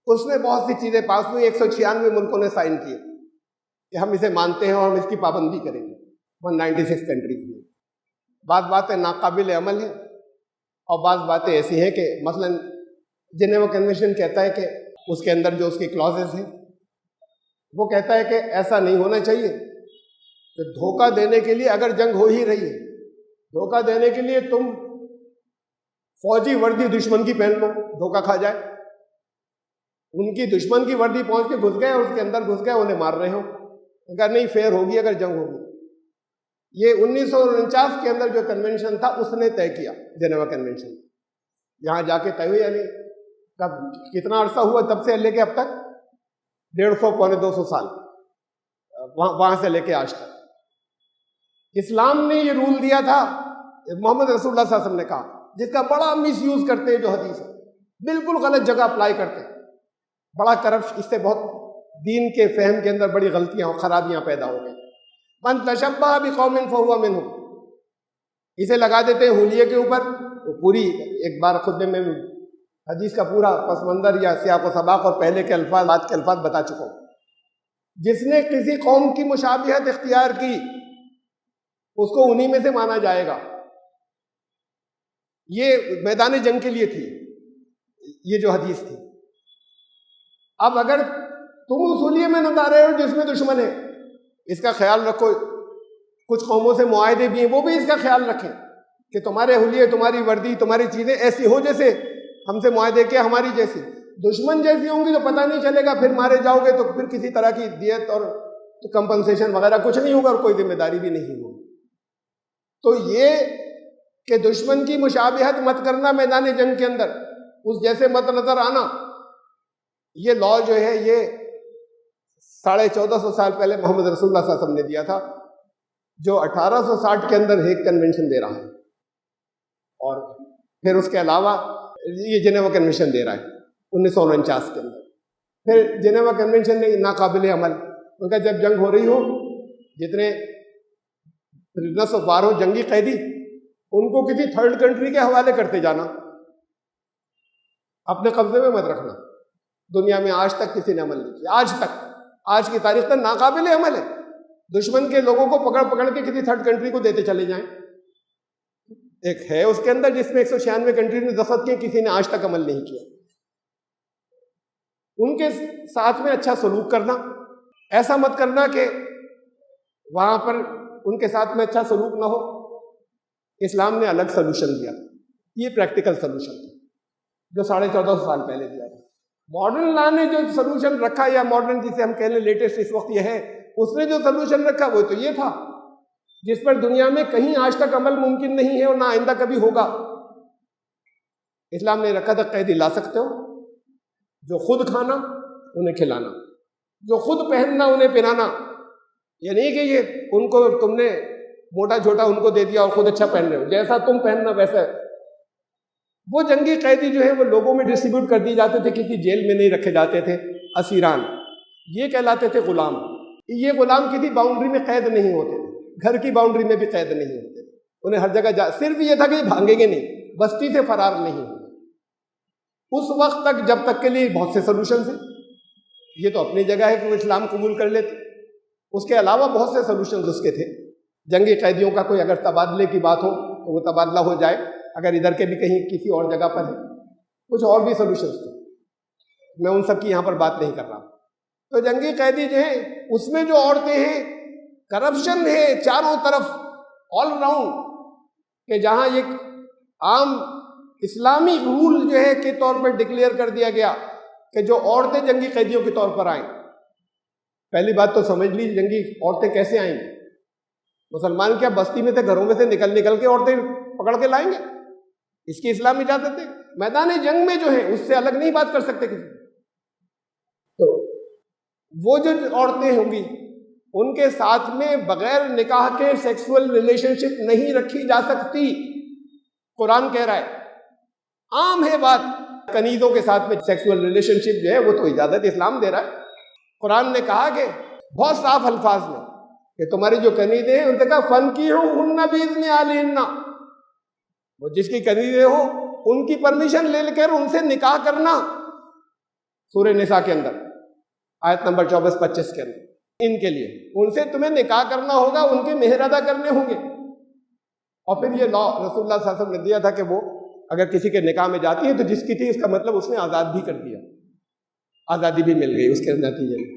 A: اس میں بہت سی چیزیں پاس ہوئی، 196 ملکوں نے سائن کیے کہ ہم اسے مانتے ہیں اور ہم اس کی پابندی کریں گے، 196 کنٹریز میں۔ بعض باتیں ناقابل عمل ہیں اور بعض باتیں ایسی ہیں کہ مثلا جنیوا کنونشن کہتا ہے کہ اس کے اندر جو اس کی کلازز ہیں وہ کہتا ہے کہ ایسا نہیں ہونا چاہیے کہ دھوکہ دینے کے لیے، اگر جنگ ہو ہی رہی ہے، دھوکہ دینے کے لیے تم فوجی وردی دشمن کی پہن لو، دھوکہ کھا جائے، ان کی دشمن کی وردی پہنچ کے گھس گئے، اس کے اندر گھس گئے، انہیں مار رہے ہو، اگر نہیں فیئر ہوگی، اگر جنگ ہوگی۔ یہ 1949 کے اندر جو کنونشن تھا اس نے طے کیا، جنیوا کنونشن یہاں جا کے طے ہوئی، یعنی کب کتنا عرصہ ہوا تب سے لے کے اب تک 150 پونے 200 سال، وہاں سے لے کے آج تک اسلام نے یہ رول دیا تھا، محمد رسول اللہ صلی اللہ علیہ وسلم نے کہا، جس کا بڑا مس یوز کرتے ہیں جو حدیث ہے، بالکل غلط جگہ اپلائی کرتے ہیں، بڑا کرپشن، اس سے بہت دین کے فہم کے اندر بڑی غلطیاں اور خرابیاں پیدا ہو گئی۔ من تشبہ بقوم فہو منہم، اسے لگا دیتے ہیں حلیے کے اوپر، وہ پوری ایک بار خطبے میں حدیث کا پورا پس منظر یا سیاق و سباق اور پہلے کے الفاظ بعد کے الفاظ بتا چکا ہوں۔ جس نے کسی قوم کی مشابہت اختیار کی اس کو انہی میں سے مانا جائے گا۔ یہ میدان جنگ کے لیے تھی یہ جو حدیث تھی۔ اب اگر تم اس حلیے میں نہ رہے ہو جس میں دشمن ہے، اس کا خیال رکھو، کچھ قوموں سے معاہدے بھی ہیں، وہ بھی اس کا خیال رکھیں کہ تمہارے حلیے، تمہاری وردی، تمہاری چیزیں ایسی ہو جیسے ہم سے معاہدے کیا ہماری جیسی، دشمن جیسی ہوں گی تو پتہ نہیں چلے گا، پھر مارے جاؤ گے تو پھر کسی طرح کی دیت اور کمپنسیشن وغیرہ کچھ نہیں ہوگا اور کوئی ذمہ داری بھی نہیں ہوگی۔ تو یہ کہ دشمن کی مشابہت مت کرنا میدان جنگ کے اندر، اس جیسے مت نظر آنا، یہ لا جو ہے یہ 1450 سال پہلے محمد رسول اللہ صلی اللہ علیہ وسلم نے دیا تھا، جو 1860 کے اندر ہیگ کنونشن دے رہا ہے، اور پھر اس کے علاوہ یہ جنیوا کنونشن دے رہا ہے 1949 کے اندر۔ پھر جنیوا کنونشن نے ناقابل عمل، ان کا جب جنگ ہو رہی ہو، جتنے پرزنرس آف وار ہو، جنگی قیدی، ان کو کسی تھرڈ کنٹری کے حوالے کرتے جانا، اپنے قبضے میں مت رکھنا۔ دنیا میں آج تک کسی نے عمل نہیں کیا، آج تک، آج کی تاریخ تک ناقابل عمل ہے، دشمن کے لوگوں کو پکڑ پکڑ کے کسی تھرڈ کنٹری کو دیتے چلے جائیں۔ ایک ہے اس کے اندر جس میں 196 کنٹری نے دستخط کیے، کسی نے آج تک عمل نہیں کیا۔ ان کے ساتھ میں اچھا سلوک کرنا، ایسا مت کرنا کہ وہاں پر ان کے ساتھ میں اچھا سلوک نہ ہو۔ اسلام نے الگ سلوشن دیا، یہ پریکٹیکل سلوشن تھا جو 1450 سال پہلے دیا تھا۔ ماڈرن لا نے جو سلوشن رکھا، یا ماڈرن جسے ہم کہہ لیں لیٹسٹ اس وقت یہ ہے، اس نے جو سلوشن رکھا وہ تو یہ تھا جس پر دنیا میں کہیں آج تک عمل ممکن نہیں ہے اور نہ آئندہ کبھی ہوگا۔ اسلام نے رکھا تھا قیدی لا سکتے ہو، جو خود کھانا انہیں کھلانا، جو خود پہننا انہیں پہنانا، یعنی کہ یہ ان کو تم نے موٹا چھوٹا ان کو دے دیا اور خود اچھا پہن رہے ہو، جیسا تم پہننا ویسا ہے۔ وہ جنگی قیدی جو ہے وہ لوگوں میں ڈسٹریبیوٹ کر دیے جاتے تھے، کسی جیل میں نہیں رکھے جاتے تھے، اسیران، یہ کہلاتے تھے غلام۔ یہ غلام کسی باؤنڈری میں قید نہیں ہوتے تھے، گھر کی باؤنڈری میں بھی قید نہیں ہوتے تھے، انہیں ہر جگہ صرف یہ تھا کہ یہ بھاگیں گے نہیں، بستی سے فرار نہیں ہوگے۔ اس وقت تک جب تک کے لیے بہت سے سلوشنز ہیں، یہ تو اپنی جگہ ہے کہ وہ اسلام قبول کر لیتے، اس کے علاوہ بہت سے سلوشنز اس کے تھے۔ جنگی قیدیوں کا کوئی اگر تبادلے کی بات ہو تو وہ تبادلہ ہو جائے، اگر ادھر کے بھی کہیں کسی اور جگہ پر ہے، کچھ اور بھی سلوشنز تھے، میں ان سب کی یہاں پر بات نہیں کر رہا۔ تو جنگی قیدی جو ہیں اس میں جو عورتیں ہیں، کرپشن ہے چاروں طرف، آل راؤنڈ، کہ جہاں ایک عام اسلامی رول جو ہے کے طور پر ڈکلیئر کر دیا گیا کہ جو عورتیں جنگی قیدیوں کے طور پر آئیں. پہلی بات تو سمجھ لیجیے جنگی عورتیں کیسے آئیں گی؟ مسلمان کیا بستی میں سے گھروں میں سے نکل کے عورتیں پکڑ کے لائیں گے؟ اس کی اسلام اجازت دے. میدان جنگ میں جو ہے اس سے الگ نہیں بات کر سکتے کسی. تو وہ جو عورتیں ہوں گی ان کے ساتھ میں بغیر نکاح کے سیکسول ریلیشن شپ نہیں رکھی جا سکتی. قرآن کہہ رہا ہے، عام ہے بات، کنیزوں کے ساتھ میں سیکسول ریلیشن شپ جو ہے وہ تو اجازت اسلام دے رہا ہے. قرآن نے کہا کہ بہت صاف الفاظ میں کہ تمہاری جو کنیزیں ہیں ان سے کہا فَانْكِحُوهُنَّ بِإِذْنِ أَهْلِهِنَّ، وہ جس کی کنیزیں ہو ان کی پرمیشن لے کر ان سے نکاح کرنا. سورہ نساء کے اندر آیت نمبر 24-25 کے اندر ان کے لیے ان سے تمہیں نکاح کرنا ہوگا، ان کے مہر ادا کرنے ہوں گے. اور پھر یہ لا رسول اللہ صلی اللہ علیہ وسلم نے دیا تھا کہ وہ اگر کسی کے نکاح میں جاتی ہے تو جس کی تھی اس کا مطلب اس نے آزاد بھی کر دیا، آزادی بھی مل گئی اس کے نتیجے میں.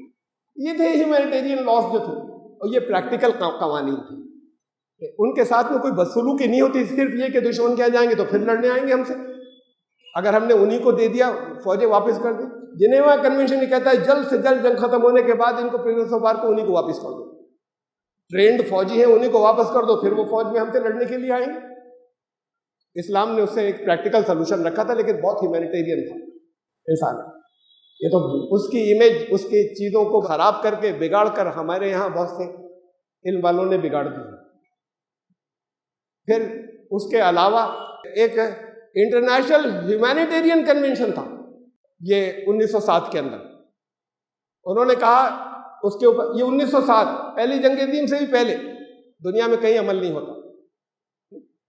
A: یہ تھے ہیومینیٹیرین لاس جو تھے، اور یہ پریکٹیکل قوانین تھے. ان کے ساتھ میں کوئی بدسلوکی نہیں ہوتی، صرف یہ کہ دشمن کیا جائیں گے تو پھر لڑنے آئیں گے ہم سے. اگر ہم نے انہی کو دے دیا، فوجیں واپس کر دی. جنیوا کنونشن یہ کہتا ہے جلد سے جلد جنگ ختم ہونے کے بعد ان کو پرنسپل آف وار کو انہی کو واپس کر دو. ٹرینڈ فوجی ہیں انہی کو واپس کر دو، پھر وہ فوج میں ہم سے لڑنے کے لیے آئیں گے. اسلام نے اس سے ایک پریکٹیکل سلوشن رکھا تھا، لیکن بہت ہیومینیٹیرین تھا انسان. یہ تو اس کی امیج، اس کی چیزوں کو خراب کر کے بگاڑ کر ہمارے یہاں بہت سے علم والوں نے بگاڑ دی. پھر اس کے علاوہ ایک انٹرنیشنل ہیومینیٹیرین کنونشن تھا یہ 1907 کے اندر. انہوں نے کہا اس کے اوپر، یہ 1907 پہلی جنگ عظیم سے بھی پہلے دنیا میں کہیں عمل نہیں ہوتا.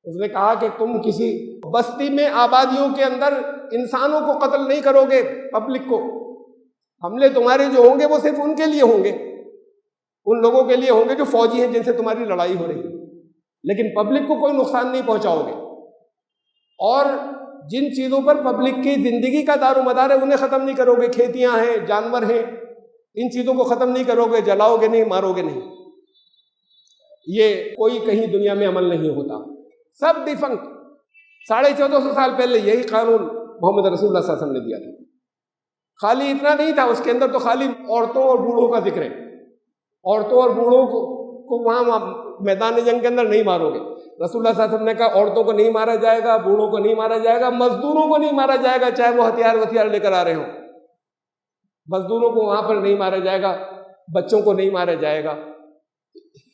A: اس نے کہا کہ تم کسی بستی میں آبادیوں کے اندر انسانوں کو قتل نہیں کرو گے، پبلک کو. حملے تمہارے جو ہوں گے وہ صرف ان کے لیے ہوں گے، ان لوگوں کے لیے ہوں گے جو فوجی ہیں جن سے تمہاری لڑائی ہو رہی ہے، لیکن پبلک کو کوئی نقصان نہیں پہنچاؤ گے. اور جن چیزوں پر پبلک کی زندگی کا دار و مدار ہے انہیں ختم نہیں کرو گے، کھیتیاں ہیں، جانور ہیں، ان چیزوں کو ختم نہیں کرو گے، جلاؤ گے نہیں، مارو گے نہیں. یہ کوئی کہیں دنیا میں عمل نہیں ہوتا، سب ڈیفنکٹ. 1450 سال پہلے یہی قانون محمد رسول اللہ صلی اللہ علیہ وسلم نے دیا تھا. خالی اتنا نہیں تھا، اس کے اندر تو خالی عورتوں اور بوڑھوں کا ذکر ہے. عورتوں اور بوڑھوں کو وہاں میدان جنگ کے اندر نہیں مارو گے. رسول اللہ صلی اللہ علیہ وسلم نے کہا عورتوں کو نہیں مارا جائے گا، بوڑھوں کو نہیں مارا جائے گا، مزدوروں کو نہیں مارا جائے گا، چاہے وہ ہتھیار لے کر آ رہے ہوں. مزدوروں کو وہاں پر نہیں مارا جائے گا، بچوں کو نہیں مارا جائے گا.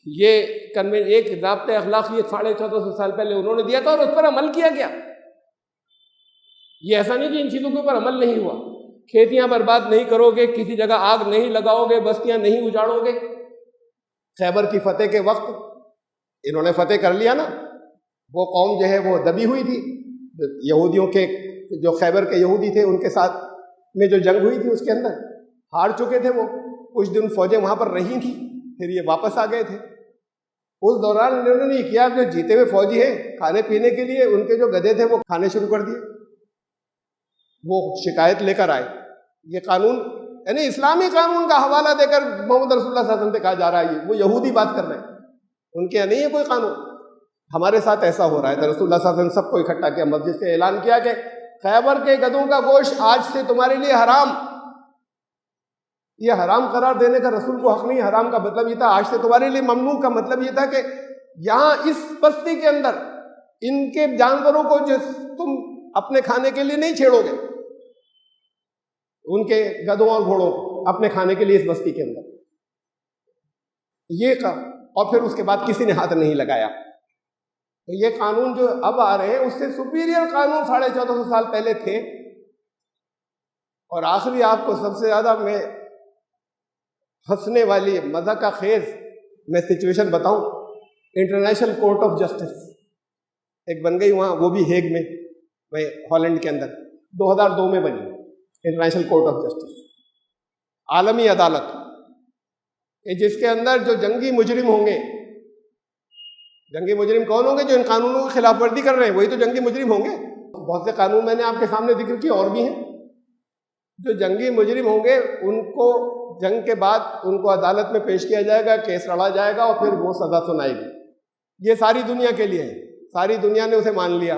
A: یہ ایک ضابطۂ اخلاق یہ 1450 سال پہلے انہوں نے دیا تھا اور اس پر عمل کیا گیا. یہ ایسا نہیں کہ ان چیزوں کے اوپر عمل نہیں ہوا. کھیتیاں برباد نہیں کرو گے، کسی جگہ آگ نہیں لگاؤ گے، بستیاں نہیں اجاڑو گے. خیبر کی فتح کے وقت انہوں نے فتح کر لیا نا، وہ قوم جو ہے وہ دبی ہوئی تھی. یہودیوں کے جو خیبر کے یہودی تھے ان کے ساتھ میں جو جنگ ہوئی تھی اس کے اندر ہار چکے تھے. وہ کچھ دن فوجیں وہاں پر رہی تھیں، پھر یہ واپس آ گئے تھے. اس دوران انہوں نے یہ کیا، جو جیتے ہوئے فوجی ہیں کھانے پینے کے لیے ان کے جو گدھے تھے وہ کھانے شروع کر دیے. وہ شکایت لے کر آئے. یہ قانون یعنی اسلامی قانون کا حوالہ دے کر محمد رسول اللہ صلی اللہ علیہ وسلم سے کہا جا رہا ہے وہ یہودی بات کر رہے ہیں، ان کے یہاں نہیں ہے کوئی قانون. ہمارے ساتھ ایسا ہو رہا ہے. تو رسول اللہ صلی اللہ علیہ وسلم سب کو اکٹھا کیا، مسجد سے اعلان کیا کہ خیبر کے گدھوں کا گوشت آج سے تمہارے لیے حرام. یہ حرام قرار دینے کا رسول کو حق نہیں. حرام کا مطلب یہ تھا آج سے تمہارے لیے ممنوع کا مطلب یہ تھا کہ یہاں اس بستی کے اندر ان کے جانوروں کو جو تم اپنے کھانے کے لیے نہیں چھیڑو گے، ان کے گدھوں اور گھوڑوں کو اپنے کھانے کے لیے اس بستی کے اندر. یہ اور پھر اس کے بعد کسی نے ہاتھ نہیں لگایا. تو یہ قانون جو اب آ رہے ہیں اس سے سپیریئر قانون 1450 سال پہلے تھے. اور آخری آپ کو سب سے زیادہ میں ہنسنے والی مزہ کا خیز میں سچویشن بتاؤں. انٹرنیشنل کورٹ آف جسٹس ایک بن گئی وہاں، وہ بھی ہیگ میں، ہالینڈ کے اندر 2002 میں بنی. انٹرنیشنل کورٹ آف جسٹس، عالمی عدالت، جس کے اندر جو جنگی مجرم ہوں گے. جنگی مجرم کون ہوں گے؟ جو ان قانونوں کی خلاف ورزی کر رہے ہیں وہی تو جنگی مجرم ہوں گے. بہت سے قانون میں نے آپ کے سامنے ذکر کیے اور بھی ہیں. جو جنگی مجرم ہوں گے ان کو جنگ کے بعد ان کو عدالت میں پیش کیا جائے گا، کیس لڑا جائے گا اور پھر وہ سزا سنائے گی. یہ ساری دنیا کے لیے ہے، ساری دنیا نے اسے مان لیا.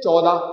A: 14।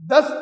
A: 10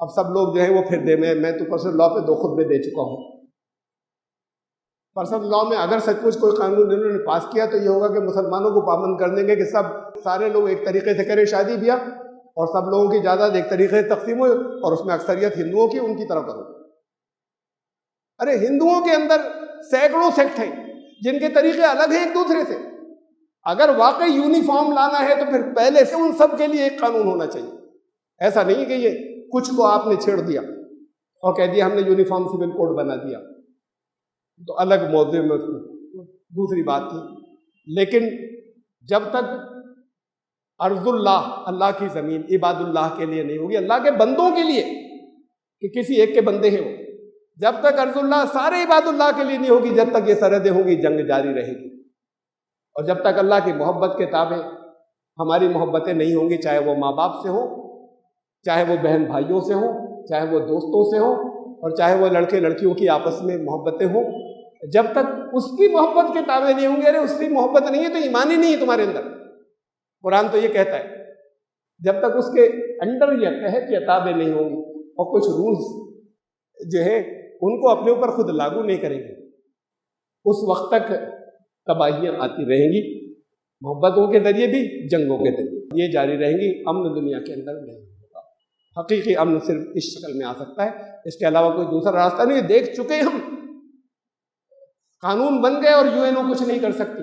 A: اب سب لوگ جو ہیں وہ پھر دے میں تو پرسنل لا پہ 2 خطبے دے چکا ہوں. پرسنل لا میں اگر سچ مچ کوئی قانون انہوں نے پاس کیا تو یہ ہوگا کہ مسلمانوں کو پابند کر دیں گے کہ سارے لوگ ایک طریقے سے کریں شادی بیاہ، اور سب لوگوں کی جائیداد ایک طریقے سے تقسیم ہو، اور اس میں اکثریت ہندوؤں کی، ان کی طرف کرو. ارے ہندوؤں کے اندر سینکڑوں سیکٹ ہیں جن کے طریقے الگ ہیں ایک دوسرے سے. اگر واقعی یونیفارم لانا ہے تو پھر پہلے سے ان سب کے لیے ایک قانون ہونا چاہیے. ایسا نہیں کہ یہ کچھ کو آپ نے چھیڑ دیا اور کہہ دیا ہم نے یونیفارم سول کوڈ بنا دیا، تو الگ موضوع میں دوسری بات تھی. لیکن جب تک ارض اللہ، اللہ کی زمین عباد اللہ کے لیے نہیں ہوگی، اللہ کے بندوں کے لیے کہ کسی ایک کے بندے ہیں وہ، جب تک ارض اللہ سارے عباد اللہ کے لیے نہیں ہوگی، جب تک یہ سرحدیں ہوں گی جنگ جاری رہے گی. اور جب تک اللہ کی محبت کے تابع ہماری محبتیں نہیں ہوں گی، چاہے وہ ماں باپ سے ہوں، چاہے وہ بہن بھائیوں سے ہوں، چاہے وہ دوستوں سے ہوں، اور چاہے وہ لڑکے لڑکیوں کی آپس میں محبتیں ہوں، جب تک اس کی محبت کے تابع نہیں ہوں گے. ارے اس کی محبت نہیں ہے تو ایمان ہی نہیں ہے تمہارے اندر. قرآن تو یہ کہتا ہے جب تک اس کے انڈر یا تحت یا تابع نہیں ہوں گی اور کچھ رولز جو ہے ان کو اپنے اوپر خود لاگو نہیں کریں گے، اس وقت تک تباہیاں آتی رہیں گی، محبتوں کے ذریعے بھی جنگوں کے ذریعے یہ جاری رہیں گی. امن دنیا کے اندر نہیں ہوگا. حقیقی امن صرف اس شکل میں آ سکتا ہے، اس کے علاوہ کوئی دوسرا راستہ نہیں. دیکھ چکے ہم، قانون بن گئے اور UN کچھ نہیں کر سکتی.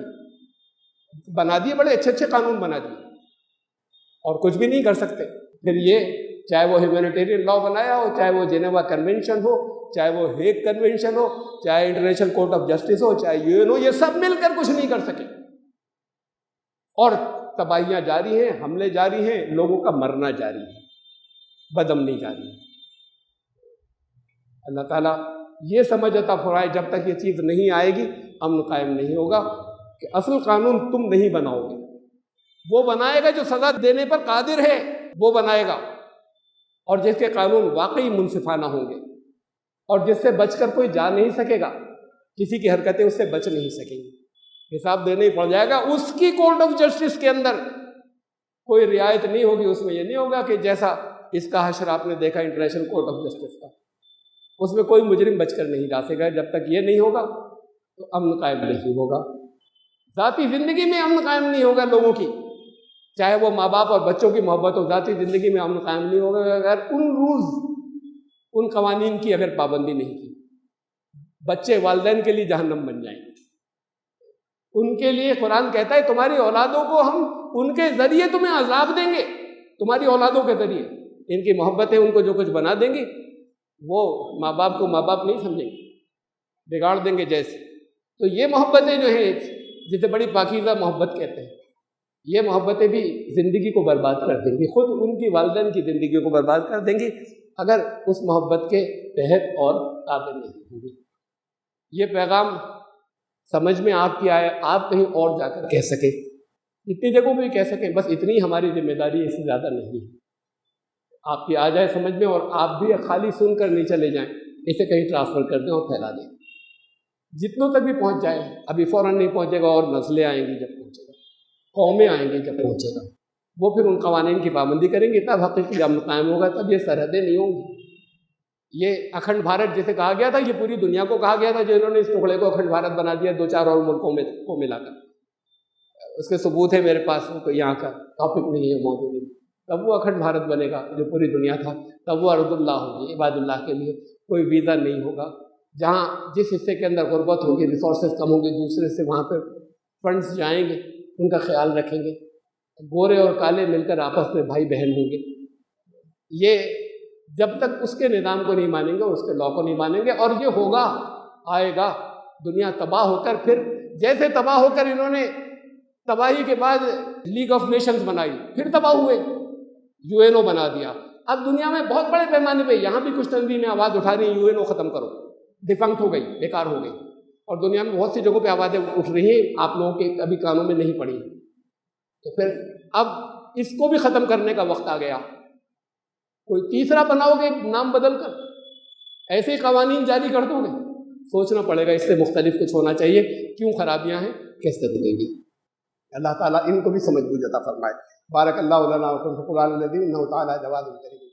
A: بنا دیے بڑے اچھے اچھے قانون بنا دیے اور کچھ بھی نہیں کر سکتے. پھر یہ چاہے وہ ہیومینیٹیرین لا بنایا ہو، چاہے وہ جنیوا کنونشن ہو، چاہے وہ ہیگ کنونشن ہو، چاہے انٹرنیشنل کورٹ آف جسٹس ہو، چاہے UN ہو، یہ سب مل کر کچھ نہیں کر سکے. اور تباہیاں جاری ہیں، حملے جاری ہیں، لوگوں کا مرنا جاری ہے، بدامنی جاری ہے. اللہ تعالیٰ یہ سمجھ عطا فرمائے جب تک یہ چیز نہیں آئے گی امن قائم نہیں ہوگا. کہ اصل قانون تم نہیں بناؤ گے، وہ بنائے گا جو سزا دینے پر قادر ہے، وہ بنائے گا، اور جس کے قانون واقعی منصفانہ ہوں گے اور جس سے بچ کر کوئی جا نہیں سکے گا، کسی کی حرکتیں اس سے بچ نہیں سکیں گی، حساب دینے ہی پڑ جائے گا. اس کی کورٹ آف جسٹس کے اندر کوئی رعایت نہیں ہوگی. اس میں یہ نہیں ہوگا کہ جیسا اس کا حشر آپ نے دیکھا انٹرنیشنل کورٹ آف جسٹس کا، اس میں کوئی مجرم بچ کر نہیں جا سکے گا. جب تک یہ نہیں ہوگا تو امن قائم نہیں ہوگا. ذاتی زندگی میں امن قائم نہیں ہوگا لوگوں کی، چاہے وہ ماں باپ اور بچوں کی محبت ہو. ذاتی زندگی میں امن قائم نہیں ہوگا اگر ان رولز، ان قوانین کی اگر پابندی نہیں کی. بچے والدین کے لیے جہنم بن جائیں گے. ان کے لیے قرآن کہتا ہے تمہاری اولادوں کو ہم ان کے ذریعے تمہیں عذاب دیں گے. تمہاری اولادوں کے ذریعے ان کی محبتیں ان کو جو کچھ بنا دیں گی، وہ ماں باپ کو ماں باپ نہیں سمجھیں گے، بگاڑ دیں گے جیسے. تو یہ محبتیں جو ہیں جسے بڑی پاکیزہ محبت کہتے ہیں، یہ محبتیں بھی زندگی کو برباد کر دیں گی، خود ان کی والدین کی زندگی کو برباد کر دیں گی اگر اس محبت کے تحت اور تابع نہیں ہوں گی. یہ پیغام سمجھ میں آپ کی آئے، آپ کہیں اور جا کر کہہ سکیں، اتنی جگہوں پہ کہہ سکیں، بس اتنی ہماری ذمہ داری ہے، اس سے زیادہ نہیں ہے. آپ کی آ جائے سمجھ میں اور آپ بھی خالی سن کر نہیں چلے جائیں، اسے کہیں ٹرانسفر کر دیں اور پھیلا دیں، جتنوں تک بھی پہنچ جائے. ابھی فوراً نہیں پہنچے گا، اور نسلیں آئیں گی جب پہنچے گا، قومیں آئیں گی جب پہنچے گا، وہ پھر ان قوانین کی پابندی کریں گے، تب حقیقی امن قائم ہوگا، تب یہ سرحدیں نہیں ہوں گی. یہ اکھنڈ بھارت جسے کہا گیا تھا، یہ پوری دنیا کو کہا گیا تھا، جو انہوں نے اس ٹکڑے کو اکھنڈ بھارت بنا دیا 2-4 اور ملکوں کو ملا کر. اس کے ثبوت ہے میرے پاس، کوئی یہاں کا ٹاپک نہیں ہے موجود. تب وہ اکھنڈ بھارت بنے گا جو پوری دنیا تھا، تب وہ ارض اللہ ہوگی، عباد اللہ کے لیے. کوئی ویزا نہیں ہوگا، جہاں جس حصے کے اندر غربت ہوگی، ریسورسز کم ہوں گے، دوسرے سے وہاں پہ فنڈز جائیں گے، ان کا خیال رکھیں گے. گورے اور کالے مل کر آپس میں بھائی بہن ہوں گے. یہ جب تک اس کے نظام کو نہیں مانیں گے، اس کے لا کو نہیں مانیں گے، اور یہ ہوگا، آئے گا. دنیا تباہ ہو کر پھر جیسے تباہ ہو کر انہوں نے تباہی کے بعد لیگ آف نیشنز بنائی، پھر تباہ ہوئے، UN بنا دیا. اب دنیا میں بہت بڑے پیمانے پہ یہاں بھی کچھ تنظیمیں آواز اٹھا رہی ہیں UN ختم کرو، ڈیفنکٹ ہو گئی، بیکار ہو گئی. اور دنیا میں بہت سی جگہوں پہ آوازیں اٹھ رہی ہیں، آپ لوگوں کے ابھی کانوں میں نہیں پڑی. تو پھر اب اس کو بھی ختم کرنے کا وقت آ گیا. کوئی تیسرا بناؤ گے نام بدل کر، ایسے قوانین جاری کر دو گے، سوچنا پڑے گا اس سے مختلف کچھ ہونا چاہیے. کیوں خرابیاں ہیں، کیسے دلیں گی. اللہ تعالیٰ ان کو بھی سمجھ بوجھ عطا فرمائے. بارک اللہ لنا وفی القرآن العظیم انہ تعالیٰ جواد الکریم.